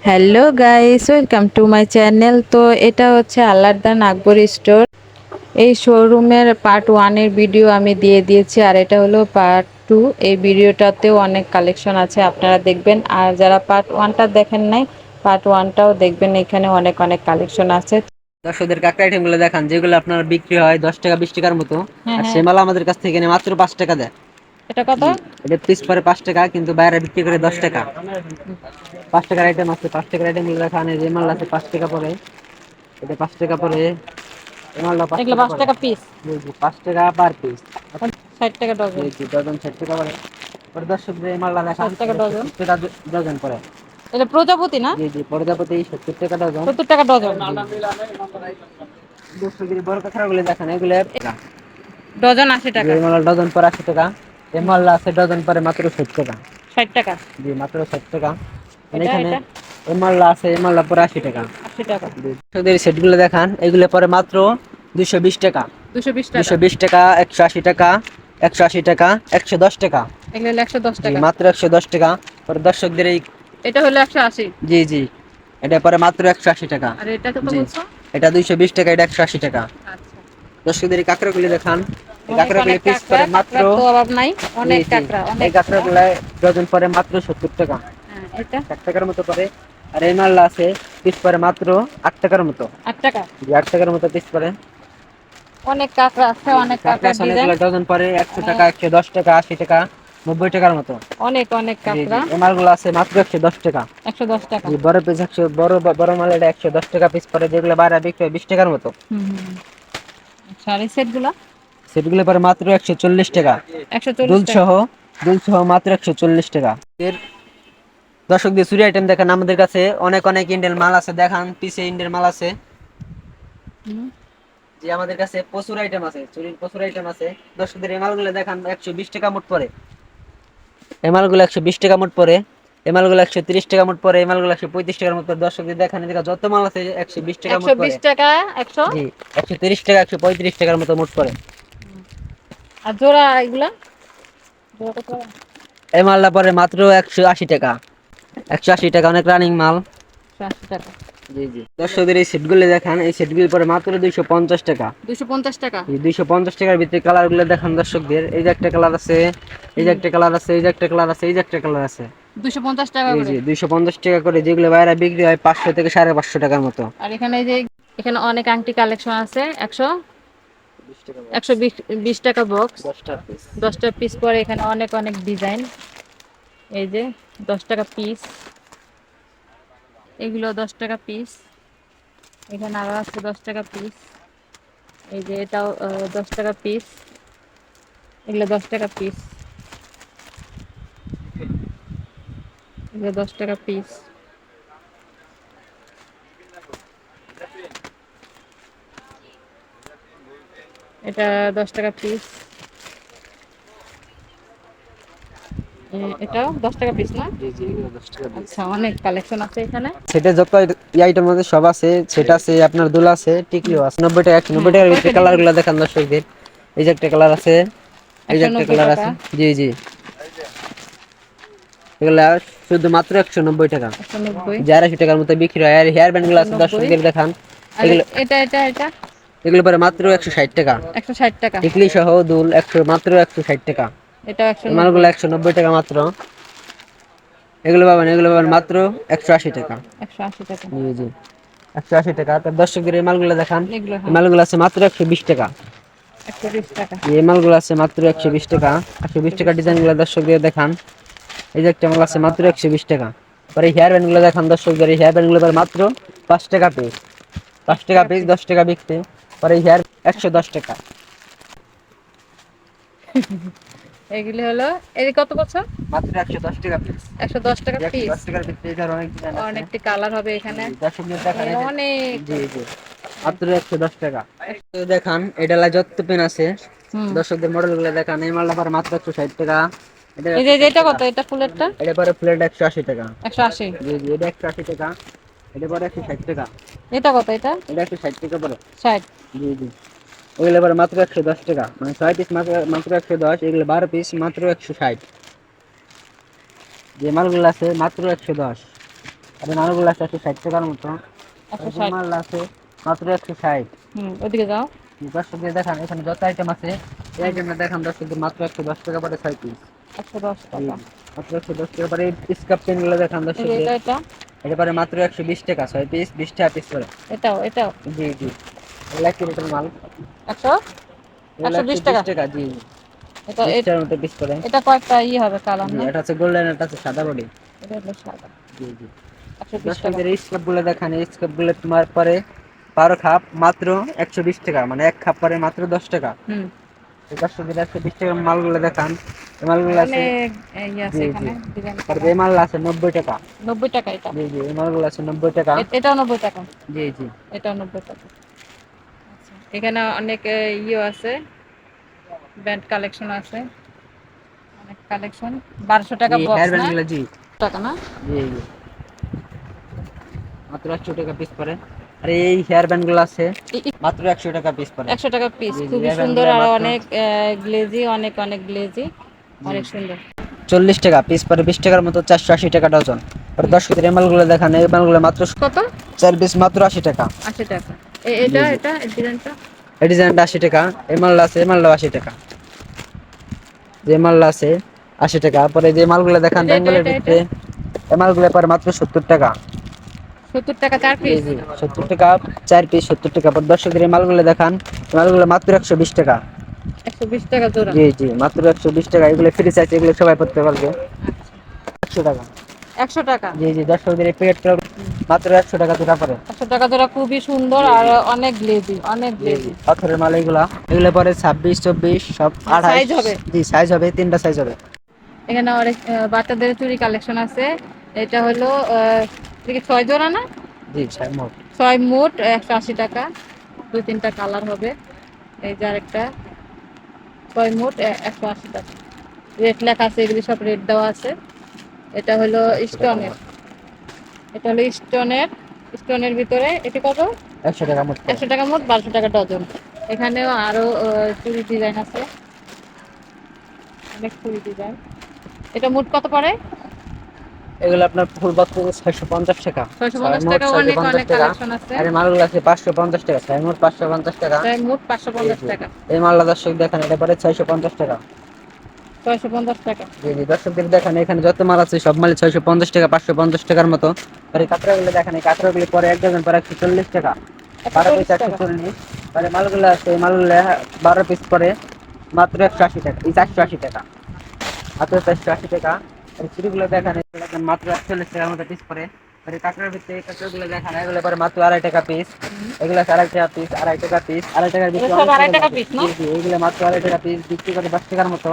Hello guys, welcome to my channel. তো এটা হচ্ছে আল্লারদান আকবর স্টোর। এই শোরুমের পার্ট 1 এর ভিডিও আমি দিয়ে দিয়েছি, আর এটা হলো পার্ট 2। এই ভিডিওটাতেও অনেক কালেকশন আছে, আপনারা দেখবেন। আর যারা পার্ট 1টা দেখেন নাই, পার্ট 1টাও দেখবেন, এখানে অনেক অনেক কালেকশন আছে। দর্শকদের কাঁকড়া আইটেম গুলো দেখান, যেগুলো আপনার বিক্রি হয় 10 টাকা 20 টাকার মতো। হ্যাঁ আর হ্যাঁ, সে মাল আমাদের কাছ থেকে মাত্র 5 টাকা দেয়। এটা কত? জি, এটা পিস পরে 5 টাকা, কিন্তু বাইরে বিক্রি করে 10 টাকা। 5 টাকার আইটেম আছে, 5 টাকার আইটেম গুলো দেখান। এই যে মাল আছে 5 টাকা পরে, এটা 5 টাকা পরে, এই মালটা পাঁচ এগুলো টাকা 5 পরে। টাকা পিস, জি জি, 5 টাকা পার পিস। 60 টাকা জি ডজন। জি, ডজন 60 টাকা পরে। পরে দর্শকদের এই মালটা দেখান, 60 টাকা এটা ডজন। 70 টাকা ডজন পরে। এটা প্রজাপতি না? জি জি, প্রজাপতি 70 টাকা ডজন। 70 টাকা ডজন। দর্শকদের বড় কাঁকড়া গুলো দেখান, এগুলো ডজন 80 টাকা। এই মাল ডজন পরে 80 টাকা। এই মাল আছে ডজন পরে মাত্র 60 টাকা। 60 টাকা। জি, মাত্র 60 টাকা। মানে এটা এখানে এটা এই মাল আছে, এই মাল পরে 80 টাকা। 80 টাকা। জি, এই সেটগুলো দেখান, এগুলো পরে মাত্র 220 টাকা। 220 টাকা। 220 টাকা, 180 টাকা, 180 টাকা, 110 টাকা। এগুলো হলো 110 জি, টাকা। মাত্র 110 টাকা। পরে দর্শকদের এই, এটা হলো 180। জি জি, এটা পরে মাত্র 180 টাকা। আর এটা কত জি, বলছো? এটা 220 টাকা, এটা 180 টাকা। আচ্ছা, দর্শকদের এই কাঁকড়াগুলি দেখান, এই অনেক অনেক কাঁকড়াগুলি পিস কাঁকড়া, পরে মাত্র, কাঁকড়ার তো অভাব নাই। জি অনেক জি, কাঁকড়া, এই অনেক কাঁকড়া। কাঁকড়াগুলা ডজন পরে মাত্র 70 টাকা। হ্যাঁ, এটা 1 টাকার মতো পরে। আর এই মালটা আছে পিস পরে মাত্র 8 টাকার মতো। 8 টাকা। জি, 8 টাকার মতো পিস পরে। অনেক কাঁকড়া আছে, জি জি, অনেক কাঁকড়া কাঁকড়ার আছে ডিজাইন। অনেকগুলো, ডজন পরে 100 মানে টাকা, 110 টাকা, 80 টাকা, 90 টাকার মতো। অনেক অনেক জি কাঁকড়া। জি, এই মালগুলো আছে মাত্র 110 টাকা। 110 টাকা। জি, বড় পিস 100, বড় বড় মাল এটা 110 টাকা পিস পরে, যেগুলো বাইরে বিক্রি হয় 20 টাকার মতো। হুম হুম হুম। আচ্ছা, আর এই সেটগুলা? সেটগুলো পরে মাত্র 140 টাকা। 140 দুল টাকা। সহ, দুল সহ মাত্র 140 টাকা। এর দর্শকদের চুরি আইটেম দেখান, আমাদের কাছে অনেক অনেক ইন্ডিয়ান মাল আছে, দেখান পিছে ইন্ডিয়ান মাল আছে। হুম। জি, আমাদের কাছে প্রচুর আইটেম আছে, চুরির প্রচুর আইটেম আছে। দর্শকদের এই মালগুলো দেখান, 120 টাকা মোট পড়ে। এই মালগুলো 120 টাকা মোট পড়ে। এই মালগুলো 130 টাকা মোট পড়ে। এই মালগুলো 135 টাকার মোট পড়ে। দর্শকদের দেখান, এদিকে যত মাল আছে 120 টাকা মোট পড়ে। 120 টাকা। 100। জি, 130 টাকা, 135 টাকার মতো মোট পড়ে। আর জোড়া এগুলা? জোড়া কত? এই মালটা পরে মাত্র 180 টাকা। 180 টাকা, অনেক রানিং মাল। 180 টাকা। জি জি, দর্শকদের এই সেটগুলো দেখান, এই সেটগুলো পরে মাত্র 250 টাকা। 250 টাকা। এই 250 টাকার ভিতরে কালার গুলো দেখান দর্শকদের। এই যে একটা কালার আছে, এই যে একটা কালার আছে, এই যে একটা কালার আছে, এই যে একটা কালার আছে। 250 টাকা জি করে। জি, 250 টাকা করে, যেগুলো বাইরে বিক্রি হয় 500 থেকে 550 টাকার মতো। আর এখানে এই যে, এখানে অনেক আংটি কালেকশন আছে। 20 টাকা বক্স, 120 টাকা বক্স। 10টা পিস। 10টা পিস পরে, এখানে অনেক অনেক ডিজাইন। এই যে 10 টাকা পিস, এগুলো 10 টাকা পিস। এখানে আরো আছে 10 টাকা পিস। এই যে এটাও 10 টাকা পিস। এগুলো 10 টাকা পিস। এগুলো 10 টাকা পিস। এটা 10 টাকা পিস। এটাও 10 টাকা পিস না? জি জি, এগুলো 10 টাকা পিস। আচ্ছা, অনেক কালেকশন আছে এখানে। সেটা যত আইটেম আছে সব আছে। সেটা আছে, আপনার দুল আছে, টিকলিও আছে। 90 টাকা, 190 হ্যাঁ, টাকার ভিতরে কয়টা কালার ডিজাইন? গুলো দেখান দর্শকদের। এই যে একটা কালার আছে, এই যে একশো একটা নব্বই কালার টাকা আছে। জি জি, এগুলা শুধু মাত্র 190 টাকা। 190। যে 250 টাকার মতো বিক্রি হয়। আর হেয়ার ব্যান্ড গুলো আছে 190। দর্শকদের দেখান। আর এগুলো, এটা এগুলো পরে মাত্র 160 টাকা। 160 টাকা। টিকলি সহ দুল 100, মাত্র 160 টাকা। এটাও একশো এই মালগুলো নব্বই 190 টাকা মাত্র। এগুলো পাবেন মাত্র 180 টাকা। 180 টাকা। জি জি, 180 টাকা। তার দর্শকদের এই মালগুলো দেখান, এগুলো এই হ্যাঁ, মালগুলো আছে মাত্র 120 টাকা। 120 টাকা। এই মালগুলো আছে মাত্র 120 টাকা। 120 টাকা 120 টাকা। ডিজাইন গুলো দর্শকদের দেখান। এই যে একটা মাল আছে মাত্র 120 টাকা। পরে হেয়ার ব্যান্ড গুলো দেখান দর্শকদের। এই হেয়ার ব্যান্ড গুলো মাত্র 5 টাকা পিস। পাঁচ 5 টাকা টাকা পিস, পিস। 10 টাকা বিকতে। পরে হেয়ার 110 টাকা। এগুলি হলো, এই কত বছর? মাত্র 110 টাকা পিস। 110 টাকা একশো পিস। দশ টাকার ভিতরে এটার অনেক ডিজাইন আছে। অনেকটি কালার হবে এখানে। দর্শকদের দেখান, এই যে, অনেক। জি জি, মাত্র 110 টাকা। দেখান, এটা যত পেন আছে হুম। দর্শকদের মডেল গুলো দেখান। এই মালটা পরে মাত্র 160 টাকা। এটা এই যে 160 এটা টাকা। কত? এটা ফুলেরটা? এটা পরে প্লেট 180 টাকা। 180। জি জি, এটা 180 টাকা। এটা পরে 160 টাকা। এটা কত? এটা এটা 160 টাকা পরে। 60। জি জি, ওইগুলো পরে মাত্র 110 টাকা। মানে 6 পিস মাত্র, মাত্র 110। এগুলো 12 পিস মাত্র 160। যে মালগুলো আছে মাত্র 110। আর এই মালগুলো আছে 160 টাকার মতো। আর একশো যে ষাট মাল আছে মাত্র 160। ওদিকে যাও। দর্শকদের দেখান এখানে যত আইটেম আছে এই আইটেমটা দেখান দর্শকদের মাত্র 110 টাকা পরে 6 পিস। 110 টাকা। মাত্র 110 টাকা পরে স্কাপ পেনগুলো দেখান এই যে দর্শকদের, এটা এটা পরে মাত্র 120 টাকা, 6 পিস 20 টাকা পিস করে। এটাও জি জি, এগুলা কি রেটের মাল? 100 এগুলা 120 টাকা। 120 টাকা। জি, এটা 20 টাকার মতো পিস করে। এটা কয়েকটা হবে কালার জি, না? এটা হচ্ছে গোল্ডেন, এটা হচ্ছে সাদা বডি। এটা হলো সাদা। জি জি। 120 টাকা। দর্শকদের এই স্কাপ গুলো দেখান, এই স্কাপ গুলো তোমার পরে 12 খাপ মাত্র 120 টাকা, মানে 1 খাপ পরে মাত্র 10 টাকা। হুম। এই দর্শকদের 120 টাকার মালগুলো দেখান, এই মালগুলো আছে। অনেক আছে জি জি। এখানে ডিজাইন তারপরে করা। এই মাল আছে 90 টাকা। 90 টাকা এটা। জি জি, এই মালগুলো আছে 90 টাকা। এটাও 90 টাকা। জি জি। এটাও 90 টাকা। আচ্ছা এখানে অনেক আছে, ব্যান্ড কালেকশন আছে, অনেক কালেকশন। 1200 টাকা জি, বক্স হেয়ার না? ব্যান্ড গুলো। জি টাকা না? জি জি, মাত্র 100 টাকা পিস পড়ে। আর এই হেয়ার ব্যান্ড গুলো আছে মাত্র 100 টাকা পিস পড়ে। 100 টাকা পিস, জি জি, খুবই হেয়ার ব্যান্ড সুন্দর গুলো আর মাত্র। অনেক গ্লেজি, অনেক গ্লেজি, জি, অনেক সুন্দর। 40 টাকা পিস পরে, 20 টাকার মতো, 480 টাকা ডজন। আর হুম। 10 কেজির এই মালগুলো দেখান, এই মালগুলো মাত্র কত? 4 পিস মাত্র 80 টাকা। 80 টাকা। জি এটা জি, এটা এই ডিজাইনটা। এই ডিজাইনটা 80 টাকা। এই মাল আছে, এই মালটা 80 টাকা। যে মাল আছে 80 টাকা। পরে যে মালগুলো দেখান বেঙ্গলের এটা ভিতরে, এই মালগুলো পরে মাত্র 70 টাকা। 70 টাকা 4 জি পিস। জি, 70 টাকা 4 পিস, 70 টাকা। পর 10 কেজির এই মালগুলো দেখান, এই মালগুলো মাত্র 120 টাকা। 120 টাকা জোড়া। জি জি, মাত্র 120 টাকা। এগুলো ফ্রি সাইজ, এগুলো সবাই পড়তে পারবে। 100 টাকা। 100 টাকা। জি জি, 10 কেজির এই প্যাকেট মাত্র 100 টাকা জোড়া পড়ে। 100 টাকা জোড়া, খুবই সুন্দর জি আর জি। অনেক গ্লেজি, অনেক জি জি, গ্লেজি। পাথরের মাল এগুলা, এগুলো পরে 26 24 সব 28। সাইজ হবে। জি, সাইজ হবে, 3টা সাইজ হবে। এখানে অনেক বাচ্চাদের চুড়ি কালেকশন আছে। এটা হলো 6 জোড়া না? জি, 6 মোট। 6 মোট 180 টাকা। 2-3টা কালার হবে। এই যে আরেকটা 6 মোট 180 টাকা। রেট লেখা আছে, এগুলি সব রেট দেওয়া আছে। এটা হলো 100 টাকা স্টোনের। মোট। এটা হলো স্টোনের ভিতরে এটি কত? 100 টাকা মোট পড়ে। 100 টাকা মোট, 1200 টাকা ডজন। এখানেও আরো চুড়ি ডিজাইন আছে, অনেক চুড়ি ডিজাইন। এটা মোট কত পড়ে? এগুলো আপনার ফুল বক্স 650 টাকা। 6 650 মোট টাকা। অনেক 650 অনেক টাকা। কালেকশন আছে। আর এই মালগুলো আছে 550 টাকা। 6 মোট 550 টাকা। মোট জি 550 জি, টাকা। এই মালটা দর্শক দেখেন, এটা পরে 650 টাকা। 650 টাকা। জি জি, দর্শকদের দেখেন এখানে যত মাল আছে সব মাল 650 টাকা, 550 টাকার মতো। আর এই কাঁকড়াগুলো দেখেন, এই কাঁকড়াগুলি পরে 1 ডজন পরে 140 টাকা। 12 পিস 140 টাকা। 140। আর এই মালগুলো আছে, এই মালগুলো 12 পিস পরে মাত্র 180 টাকা, এই 480 টাকা। মাত্র 480 টাকা। আর চুড়িগুলো দেখেন, এগুলো দেখেন মাত্র 41 টাকার মতো পিস পরে। আর এই কাঁকড়ার ভিতরে এই কাঁকড়াগুলো দেখেন, এগুলো পরে মাত্র 2.5 টাকা পিস। এগুলো আছে 2.5 টাকা পিস, 2.5 টাকা পিস, 2.5 টাকার এটা ভিতরে সব অনেক 2.5 মডেল টাকা আছে। পিস না? জি জি, এইগুলো মাত্র 2.5 টাকা পিস, বিক্রি করে 10 টাকার মতো।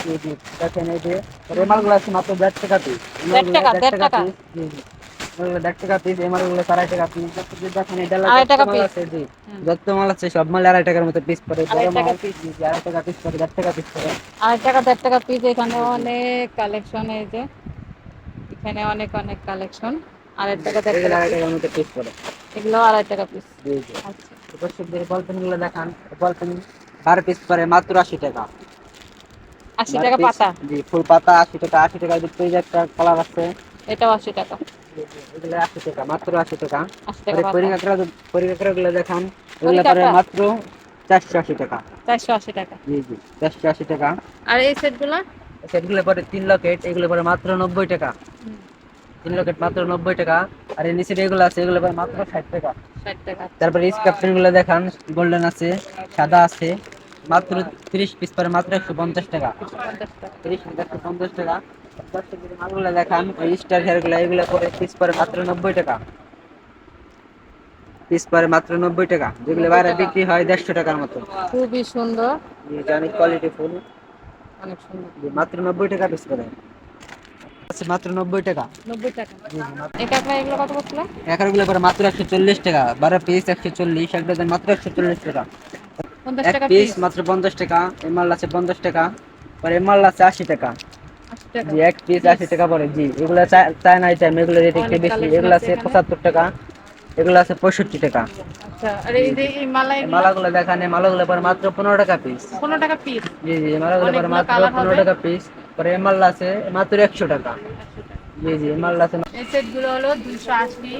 জি জি, দেখেন এই যে এই মালগুলো আছে মাত্র 1.5 টাকা পিস। এই 1.5 মালগুলো টাকা, 1.5 1.5 টাকা টাকা। পিস। জি জি, এগুলো 1.5 টাকা পিস, এই মালগুলো 2.5 টাকা পিস। দেখেন এই ডালা 2.5 যত টাকা মাল পিস। আছে, জি যত মাল আছে সব মাল 2.5 টাকার মতো পিস পরে। বড় 2.5 টাকা মাল পিস। জি জি 2.5 টাকা পিস পরে, 1.5 টাকা পিস পরে। 2.5 টাকা, 1.5 টাকা পিস। এখানে জি জি, অনেক কালেকশন। এই যে এখানে অনেক কালেকশন। 2.5 টাকা, 1.5 এগুলো টাকা 2.5 পিস। টাকার মতো পিস পরে। এগুলো 2.5 টাকা পিস। জি জি, আচ্ছা। দর্শকদের বল পেন গুলো দেখান, বল পেন 12 পিস পরে মাত্র 80 টাকা। 80 12 টাকা পিস। পাতা। জি, ফুল পাতা 80 টাকা। 80 টাকার ভিতরে যে একটা কালার আছে, এটাও 80 টাকা। জি জি, এগুলো 80 টাকা, মাত্র 80 টাকা। 80 টাকা পরে পাতা। পরি কাঁকড়া গুলো দেখান, কড়ি এগুলো পরে কাটা মাত্র 480 টাকা। 480 টাকা। জি জি, 480 টাকা। আর এই সেটগুলো? সেটগুলো পরে 3 লকেট, এগুলো পরে মাত্র 90 টাকা। 3 লকেট মাত্র 90 টাকা। আর এই নিচে এগুলো আছে, এগুলো পরে মাত্র 60 টাকা। 60 টাকা। আচ্ছা। তারপরে স্কার্ফ প্যান্ট গুলো দেখান, গোল্ডেন আছে, সাদা আছে, মাত্র 30 পিস পরে মাত্র 150 টাকা। 150 টাকা। 30 পিস 150 টাকা। 10 কেজির মালগুলো দেখান, ওই স্টার হেয়ার গুলো, এগুলো পরে পিস পরে মাত্র 90 টাকা। পিস পরে মাত্র 90 টাকা, যেগুলো 90 বাইরে টাকা। বিক্রি হয় 150 টাকার মতো। খুবই সুন্দর, অনেক কোয়ালিটি ফুল। অনেক সুন্দর। মাত্র 90 টাকা পিস পরে আছে, মাত্র 90 টাকা। 90 টাকা। জি জি, মাত্র এই কাঁকড়া এগুলো কত বলছিল? এখানগুলো পরে মাত্র 140 টাকা। 12 পিস 140, এক ডজন মাত্র 140 টাকা। 50 এক টাকা পিস পিস। মাত্র 50 টাকা। এমাল আছে 50 টাকা। পরে এমাল আছে 80 টাকা। 80 টাকা জি, এক পিস পিস। 80 টাকা পরে। জি, এগুলো চায়না আইটেম, এগুলো রেট একটু অনেক বেশি। কালেকশন এগুলো আছে আছে এখানে। 75 টাকা, এগুলো আছে 65 টাকা। আচ্ছা, আর জি এই যে জি, এই মালা এই এগুলো? মালাগুলো দেখান, এই মালাগুলো পরে মাত্র 15 টাকা পিস। 15 টাকা পিস। জি জি, এই মালাগুলো পরে অনেকগুলো মাত্র কালার হবে। 15 টাকা পিস। পরে এমাল আছে মাত্র 100 টাকা। জি জি, এই মাল আছে। এই সেটগুলো হলো 280,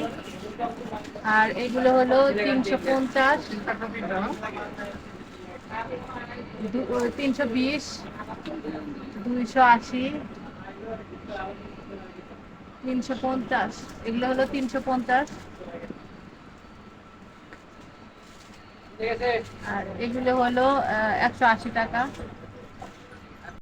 আর এগুলো হলো 350, 320, 280, 350, এগুলো হলো 350, আর এগুলো হলো 180 টাকা।